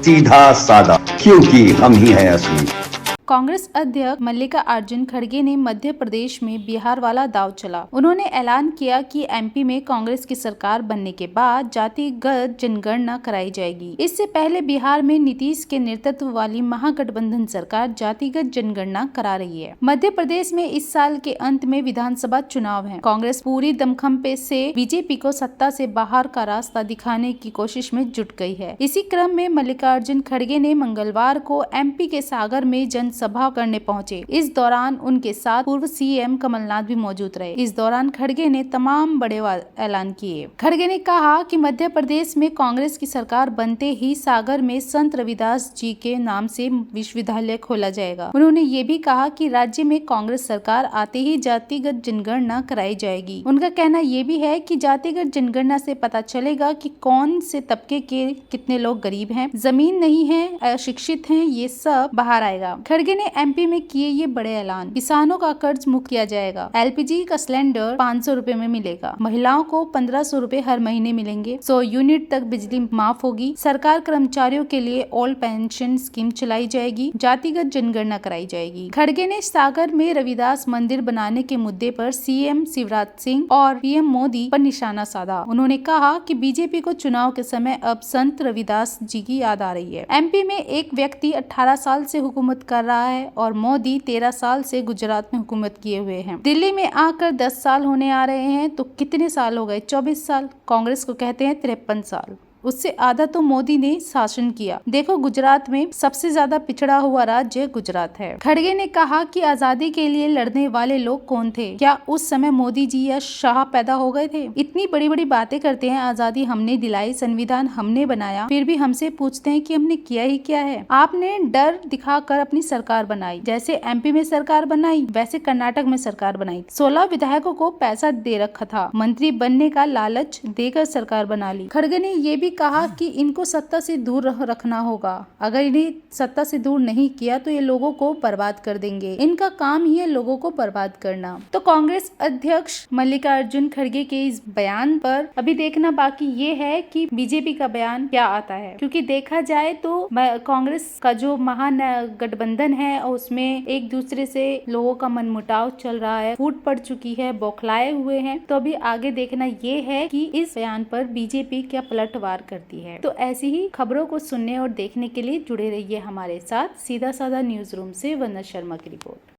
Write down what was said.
सीधा साधा, क्योंकि हम ही हैं असली। कांग्रेस अध्यक्ष मल्लिकार्जुन खड़गे ने मध्य प्रदेश में बिहार वाला दांव चला। उन्होंने ऐलान किया कि एमपी में कांग्रेस की सरकार बनने के बाद जातिगत जनगणना कराई जाएगी। इससे पहले बिहार में नीतीश के नेतृत्व वाली महागठबंधन सरकार जातिगत जनगणना करा रही है। मध्य प्रदेश में इस साल के अंत में विधानसभा चुनाव है। कांग्रेस पूरी दमखम से बीजेपी को सत्ता से बाहर का रास्ता दिखाने की कोशिश में जुट गई है। इसी क्रम में मल्लिकार्जुन खड़गे ने मंगलवार को एमपी के सागर में सभा करने पहुंचे। इस दौरान उनके साथ पूर्व सीएम कमलनाथ भी मौजूद रहे। इस दौरान खड़गे ने तमाम बड़े ऐलान किए। खड़गे ने कहा कि मध्य प्रदेश में कांग्रेस की सरकार बनते ही सागर में संत रविदास जी के नाम से विश्वविद्यालय खोला जाएगा। उन्होंने ये भी कहा कि राज्य में कांग्रेस सरकार आते ही जातिगत जनगणना कराई जाएगी। उनका कहना ये भी है कि जातिगत जनगणना से पता चलेगा कि कौन से तबके के कितने लोग गरीब हैं, जमीन नहीं है, अशिक्षित हैं, ये सब बाहर आएगा। खड़गे ने एमपी में किए ये बड़े ऐलान। किसानों का कर्ज मुक्त किया जाएगा। एलपीजी का सिलेंडर 500 रुपए में मिलेगा। महिलाओं को 1500 रुपए हर महीने मिलेंगे। 100 यूनिट तक बिजली माफ होगी। सरकार कर्मचारियों के लिए ओल्ड पेंशन स्कीम चलाई जाएगी। जातिगत जनगणना कराई जाएगी। खड़गे ने सागर में रविदास मंदिर बनाने के मुद्दे पर सीएम शिवराज सिंह और पीएम मोदी पर निशाना साधा। उन्होंने कहा कि बीजेपी को चुनाव के समय अब संत रविदास जी की याद आ रही है। एमपी में एक व्यक्ति 18 साल से हुकूमत कर रहा है और मोदी 13 साल से गुजरात में हुकूमत किए हुए हैं। दिल्ली में आकर 10 साल होने आ रहे हैं, तो कितने साल हो गए? 24 साल। कांग्रेस को कहते हैं 53 साल। उससे आधा तो मोदी ने शासन किया। देखो, गुजरात में सबसे ज्यादा पिछड़ा हुआ राज्य गुजरात है। खड़गे ने कहा कि आजादी के लिए लड़ने वाले लोग कौन थे? क्या उस समय मोदी जी या शाह पैदा हो गए थे? इतनी बड़ी बड़ी बातें करते हैं। आजादी हमने दिलाई, संविधान हमने बनाया, फिर भी हमसे पूछते हैं कि हमने किया ही क्या है। आपने डर दिखाकर अपनी सरकार बनाई। जैसे एमपी में सरकार बनाई, वैसे कर्नाटक में सरकार बनाई। 16 विधायकों को पैसा दे रखा था, मंत्री बनने का लालच देकर सरकार बना ली। खड़गे ने ये भी कहा कि इनको सत्ता से दूर रखना होगा। अगर इन्हें सत्ता से दूर नहीं किया तो ये लोगों को बर्बाद कर देंगे। इनका काम ही है लोगों को बर्बाद करना। तो कांग्रेस अध्यक्ष मल्लिकार्जुन खड़गे के इस बयान पर अभी देखना बाकी ये है कि बीजेपी का बयान क्या आता है, क्योंकि देखा जाए तो कांग्रेस का जो महागठबंधन है उसमें एक दूसरे से लोगों का मनमुटाव चल रहा है, फूट पड़ चुकी है, बौखलाए हुए हैं। तो अभी आगे देखना ये है कि इस बयान पर बीजेपी क्या पलटवार करती है। तो ऐसी ही खबरों को सुनने और देखने के लिए जुड़े रहिए हमारे साथ। सीधा साधा न्यूज रूम से वंदना शर्मा की रिपोर्ट।